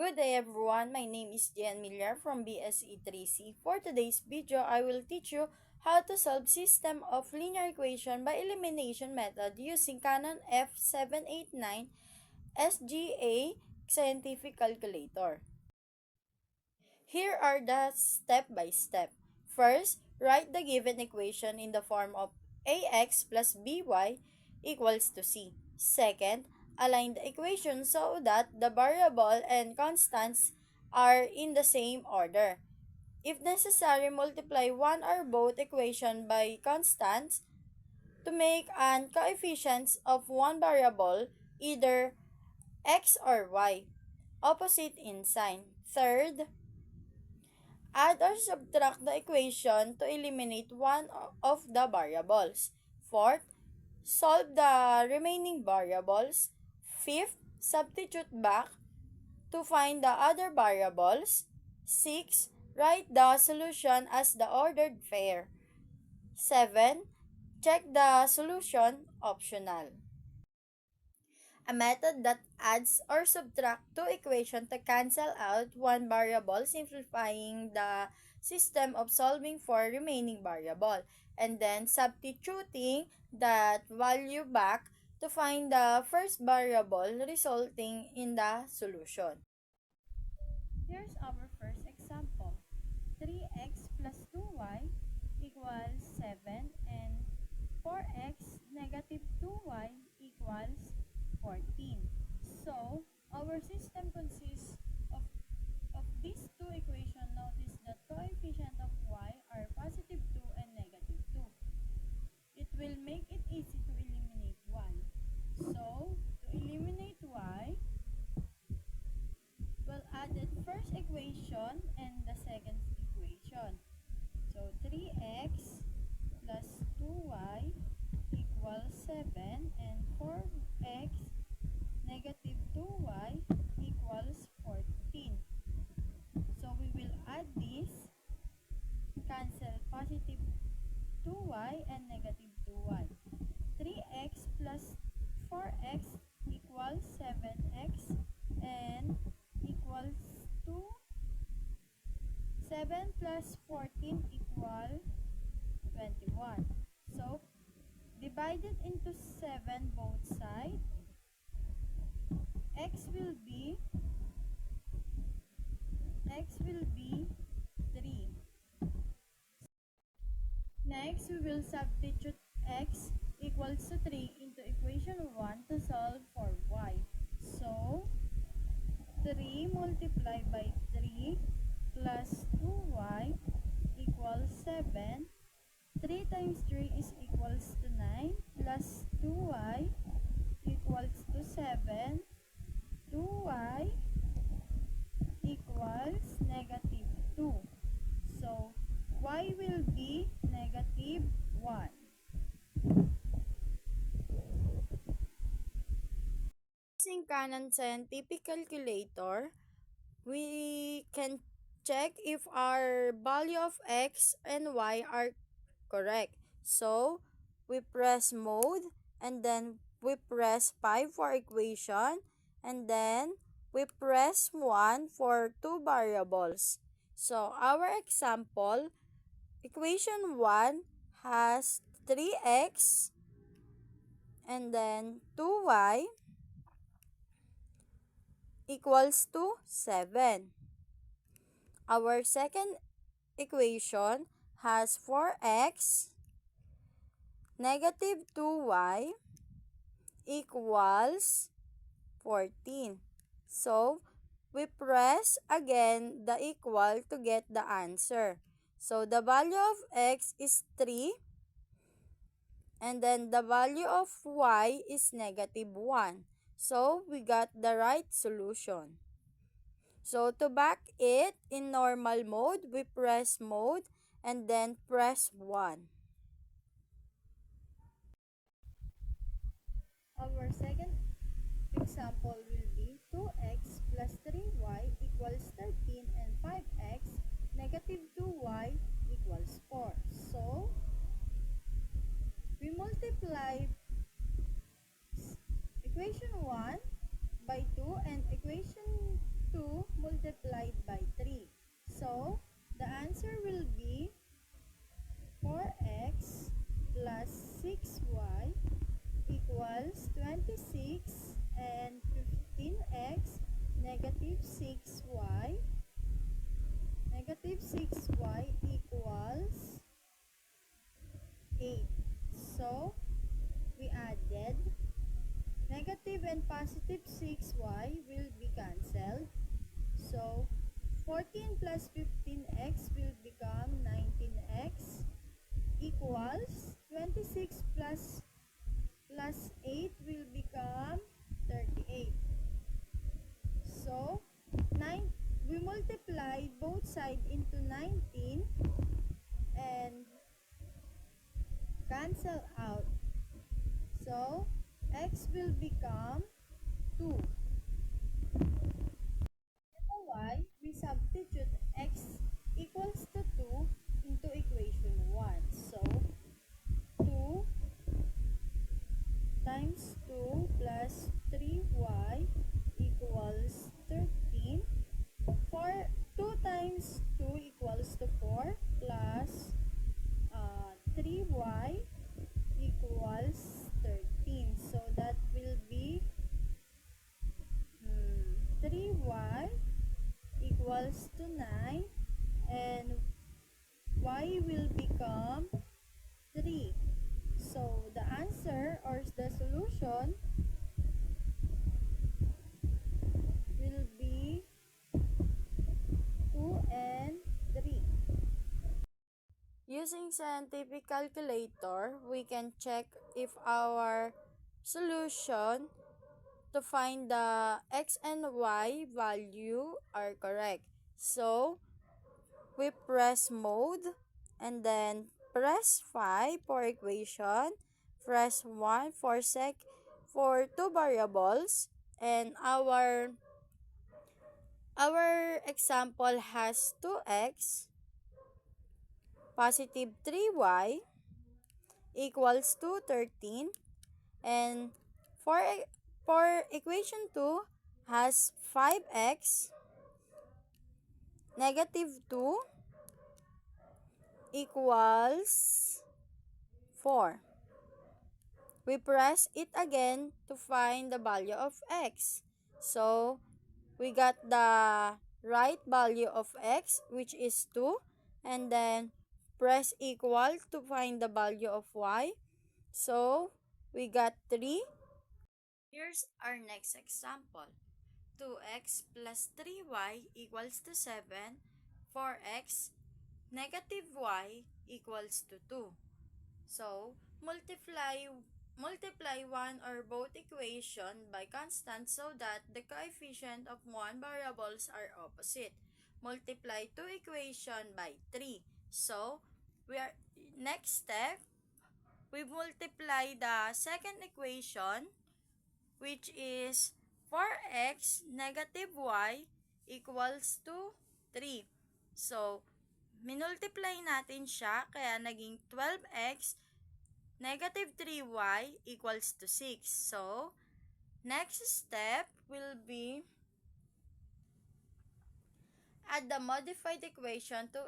Good day everyone, my name is Jan Miller from BSE 3C. For today's video, I will teach you how to solve system of linear equation by elimination method using Canon F789 SGA scientific calculator. Here are the step by step. First, write the given equation in the form of ax plus by equals to c. Second, align the equation so that the variable and constants are in the same order. If necessary, multiply one or both equation by constants to make an coefficients of one variable, either x or y, opposite in sign. Third, add or subtract the equation to eliminate one of the variables. Fourth, solve the remaining variables. Fifth, substitute back to find the other variables. Sixth, write the solution as the ordered pair. 7. Check the solution optional. A method that adds or subtract two equations to cancel out one variable, simplifying the system of solving for remaining variable, and then substituting that value back to find the first variable, resulting in the solution. Here's our first example. 3x plus 2y equals 7 and 4x negative 2y equals 14. So, our system consists of these two equations. Notice that coefficient of y are positive 2 and negative 2. It will make it easy to eliminate y. So, to eliminate y, we'll add the first equation and the second equation. So, 3x plus 2y equals 7 and 4x negative 2y equals 14. So, we will add this, cancel positive 2y and negative 2y. 3x plus 4x equals 7x and equals to 7 plus 14 equal 21. So, divide it into 7 both sides. X will be 3. Next, we will substitute x equals to 3 into equation 1 to solve for y. So, 3 multiplied by 3 plus 2y equals 7. 3 times 3 is equals to 9 plus 2y equals to 7. 2y equals negative 2. So, y will be negative 1. Using Canon scientific calculator, we can check if our value of x and y are correct. So, we press mode and then we press 5 for equation and then we press 1 for two variables. So, our example, equation 1 has 3x and then 2y equals to 7. Our second equation has 4x negative 2y equals 14. So, we press again the equal to get the answer. So, the value of x is 3 and then the value of y is negative 1. So, we got the right solution. So, to back it in normal mode, we press mode and then press 1. Our second example will be 2x plus 3y equals 13 and 5x negative 2y equals 4. So, we multiply equation 1 by 2 and equation 2 negative 6y. Negative 6y equals 8. So, we added negative and positive 6y will be cancelled. So, 14 plus 15x will become 19x equals 26 plus 8 will become 38. So, we multiply both sides into 19 and cancel out. So, x will become 2. Y, we substitute x equals to 2 into equation 1. So, 2 times 2 plus 3y equals 13. 2 times 2 equals to 4 plus 3y equals 13. So, that will be 3y equals to 9 and y will become 3. So, the answer or the solution will be 2 and 3. Using scientific calculator, we can check if our solution to find the x and y value are correct. So, we press mode and then press 5 for equation, press 1 for for two variables, and our example has 2x positive 3y equals to 13, and for equation 2 has 5x negative 2 equals 4. We press it again to find the value of x. So, we got the right value of x, which is 2, and then press equal to find the value of y. So, we got 3. Here's our next example. 2x plus 3y equals to 7. 4x negative y equals to 2. So, multiply one or both equation by constant so that the coefficient of one variables are opposite. Multiply two equation by 3. So, next step, we multiply the second equation, which is 4x negative y equals to 3. So, minultiply natin siya, kaya naging 12x negative 3y equals to 6. So, next step will be add the modified equation to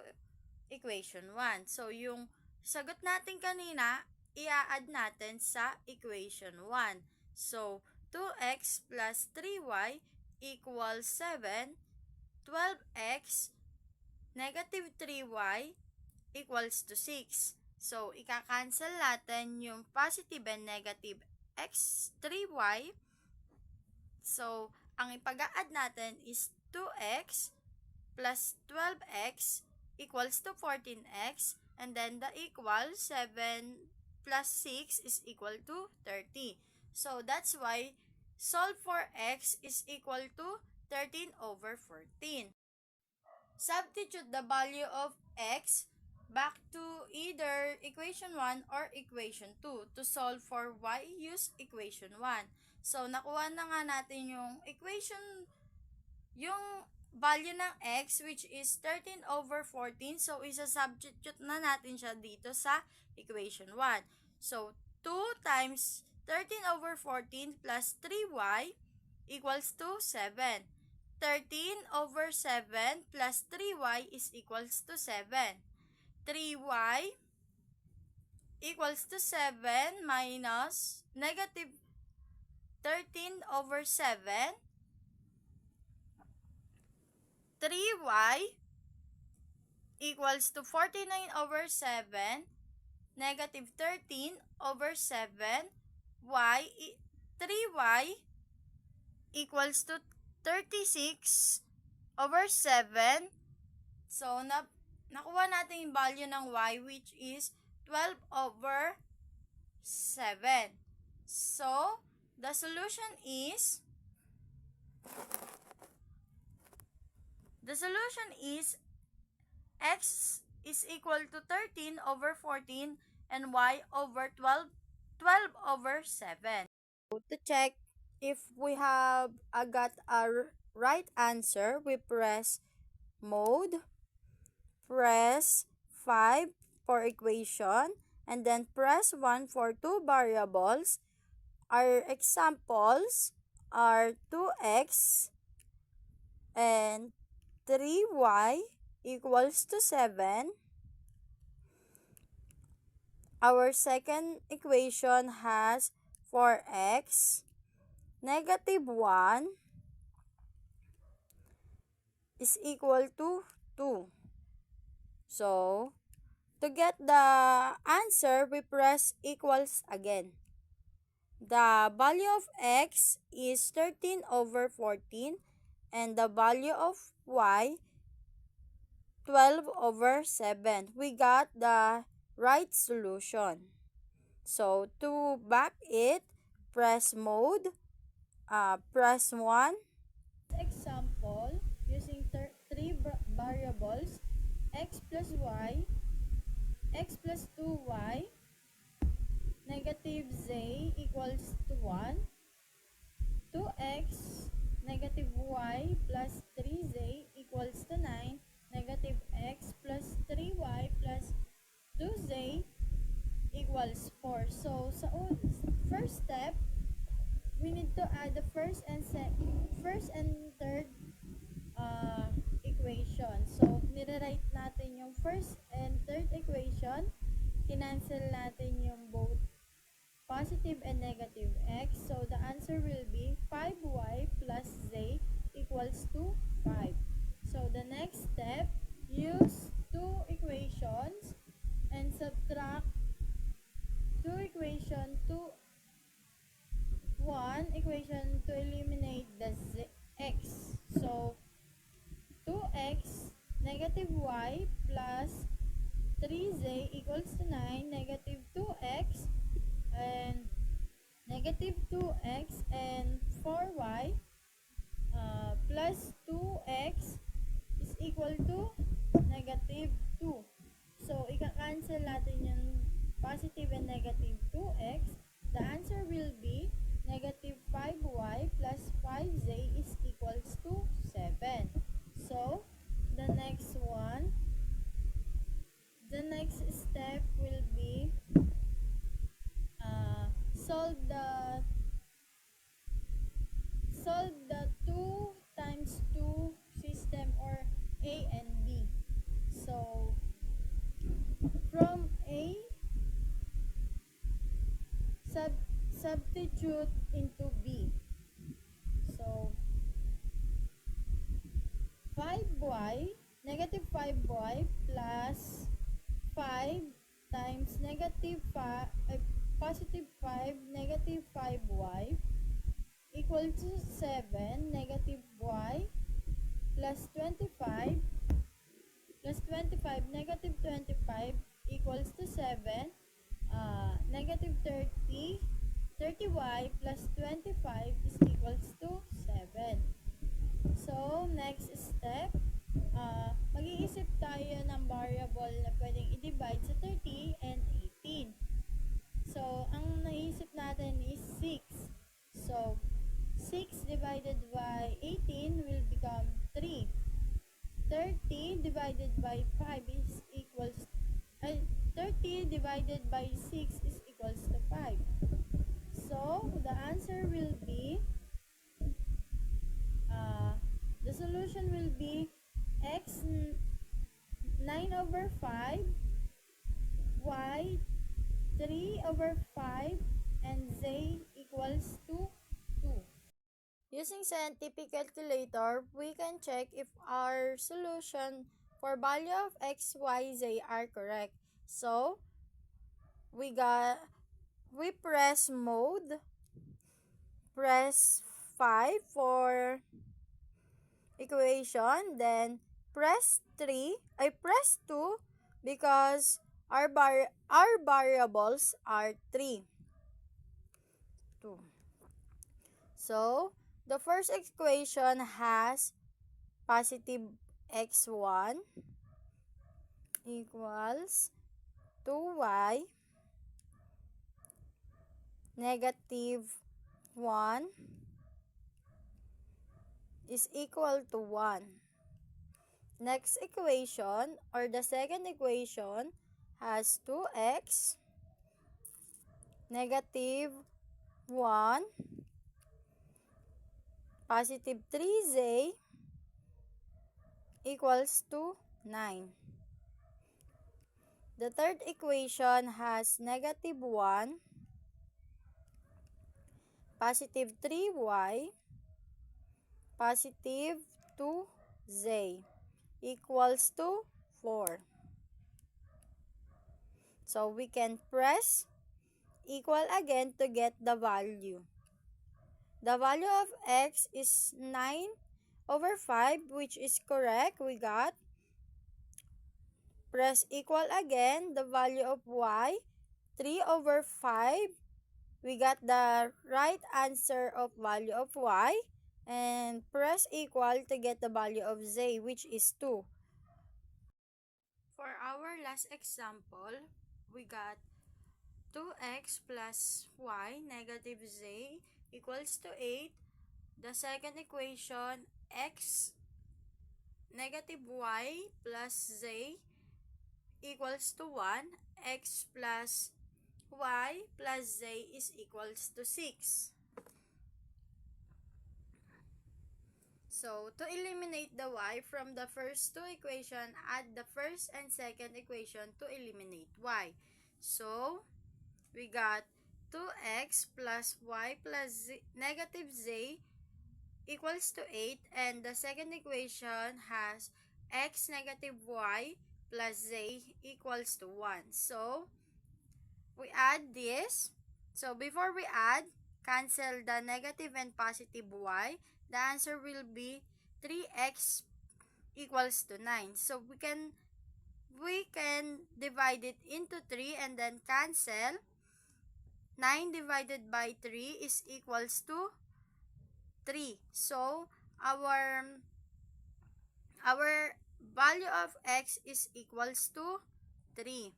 equation 1. So, yung sagot natin kanina, i-add natin sa equation 1. So, 2x plus 3y equals 7. 12x negative 3y equals to 6. So, ika-cancel natin yung positive and negative x 3y. So, ang ipag-add natin is 2x plus 12x equals to 14x, and then the equal 7 plus 6 is equal to 30. So, that's why solve for x is equal to 13 over 14. Substitute the value of x back to either equation 1 or equation 2. To solve for y, use equation 1. So, nakuha na nga natin yung yung value ng x, which is 13 over 14. So, isa-substitute na natin siya dito sa equation 1. So, 2 times 13 over 14 plus 3y equals to 7. 13 over 7 plus 3y is equals to 7. 3y equals to 7 minus negative 13 over 7 3y equals to 49 over 7, negative 13 over 7, 3y equals to 36 over 7. So, nakuha natin yung value ng y, which is 12 over 7. So, the solution is x is equal to 13 over 14 and y over 12 over 7. To check if we have got a right answer, we press mode, press 5 for equation, and then press 1 for two variables. Our examples are 2x and 3y equals to 7. Our second equation has 4x, negative 1 is equal to 2. So, to get the answer, we press equals again. The value of x is 13 over 14 and the value of y 12 over 7. We got the right solution. So, to back it, press mode, press 1. Example, using three variables, x plus y, x plus 2y, negative z equals to 1, 2x, negative y plus 3z equals to 9, negative x plus 3y plus 2z equals 4. So, sa first step, we need to add the first and third equation. So, nire-write natin yung first and third equation. Kinancel natin yung both positive and negative x. So, the answer will be 5y plus z equals to 5. So, the next step, use two equations and subtract two equation to one equation to eliminate the x. So, 2x negative y plus 3z equals to 9, negative 2x and negative 2x and 4y plus 2x is equal to negative 2. So, ika-cancel natin yung positive and negative 2x. The answer will be negative 5y plus 5z is equals to 7. So, the next step will be solve the 2 times 2 system, or A and B. So, from A, substitute into B. So, 5y, negative 5y plus 5 times negative 5, positive 5, negative 5y equal to 7, negative y plus 25 plus 25, negative 25 equals to 7, negative 30y plus 25 is equals to 7. So, next step, mag-iisip tayo ng variable na pwedeng i-divide sa 30 and 18. So, ang naisip natin is 6. So, 6 divided by 18 will become 3. 30 divided by 5 is equals 30 divided by 6 is equals to 5. So, the answer will be the solution will be x 9 over 5, y 3 over 5, and z equals to 2. Using scientific calculator, we can check if our solution for value of x, y, z are correct. So, we press mode, press 5 for equation, then I press 2 because our variables are 3. 2. So, the first equation has positive x1 equals 2y negative 1 is equal to 1. Next equation, or the second equation, has 2x negative 1 positive 3z equals to 9. The third equation has negative 1 positive 3y positive 2z equals to 4. So we can press equal again to get the value. The value of x is 9/5, which is correct. We got. Press equal again. The value of y, 3/5. We got the right answer of value of y. And press equal to get the value of z, which is 2. For our last example, we got 2x plus y negative z equals to 8. The second equation, x negative y plus z equals to 1. X plus y plus z is equals to 6. So, to eliminate the y from the first two equations, add the first and second equation to eliminate y. So, we got 2x plus y plus negative z equals to 8, and the second equation has x negative y plus z equals to 1. So, we add this. So, before we add, cancel the negative and positive y. The answer will be 3x equals to 9. So, we can divide it into 3 and then cancel. 9 divided by 3 is equals to 3. So, our value of x is equals to 3.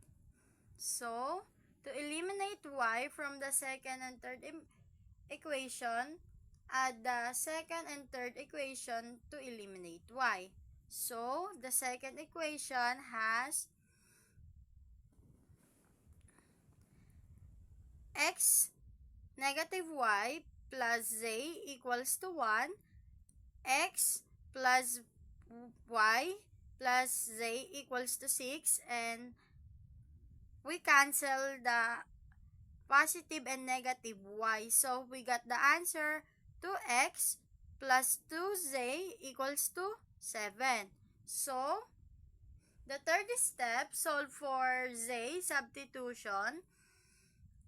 So, to eliminate y from the second and third equation, add the second and third equation to eliminate y. So, the second equation has x negative y plus z equals to 1. X plus y plus z equals to 6. And we cancel the positive and negative y. So, we got the answer 2x plus 2z equals to 7. So, the third step, solve for z, substitution.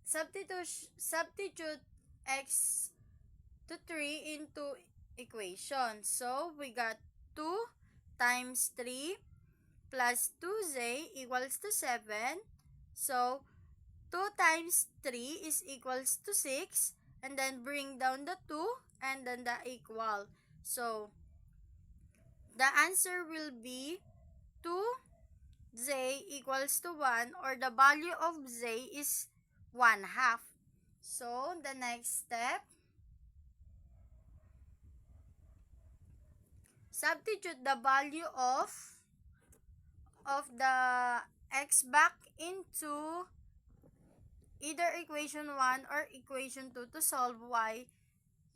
Substitute x to 3 into equation. So, we got 2 times 3 plus 2z equals to 7. So, 2 times 3 is equals to 6. And then bring down the 2 and then the equal. So, the answer will be 2z equals to 1, or the value of z is 1/2. So, the next step, substitute the value of the x back into either equation 1 or equation 2 to solve y.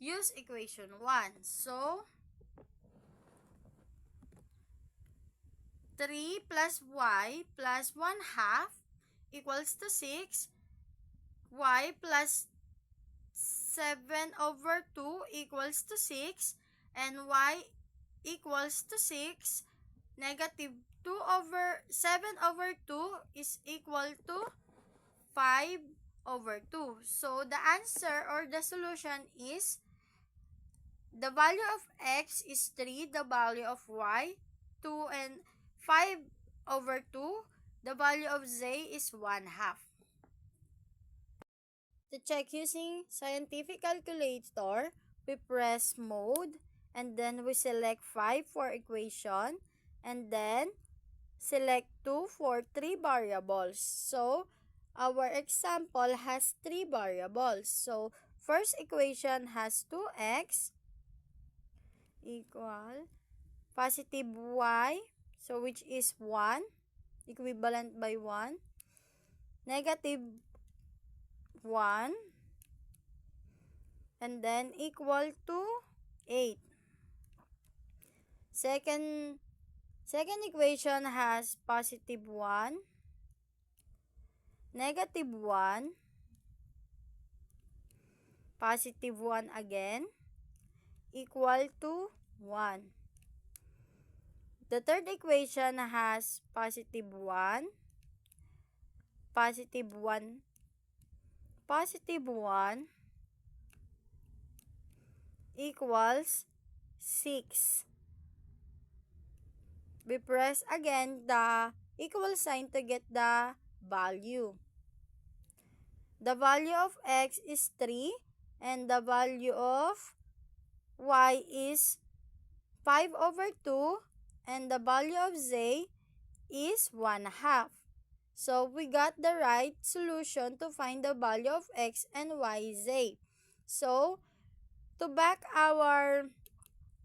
Use equation 1. So, 3 plus y plus 1/2 equals to 6. Y plus 7 over 2 equals to 6 and y equals to 6. Negative 2 over 7 over 2 is equal to 5 over 2. So the answer or the solution is the value of x is 3, the value of y 2, and 5 over 2, the value of z is 1 half. To check using scientific calculator, we press mode and then we select 5 for equation and then select 2 for 3 variables. So, our example has 3 variables. So, first equation has 2x equal positive y, so which is 1, equivalent by 1, negative 1, and then equal to 8. Second equation has positive 1, negative 1, positive 1 again, equal to 1. The third equation has positive 1, positive 1, positive 1, equals 6. We press again the equal sign to get the value. The value of x is 3 and the value of y is 5 over 2 and the value of z is 1 half. So we got the right solution to find the value of x and y, z. So to back our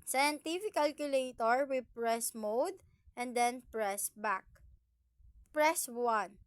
scientific calculator, we press mode and then press back. Press 1.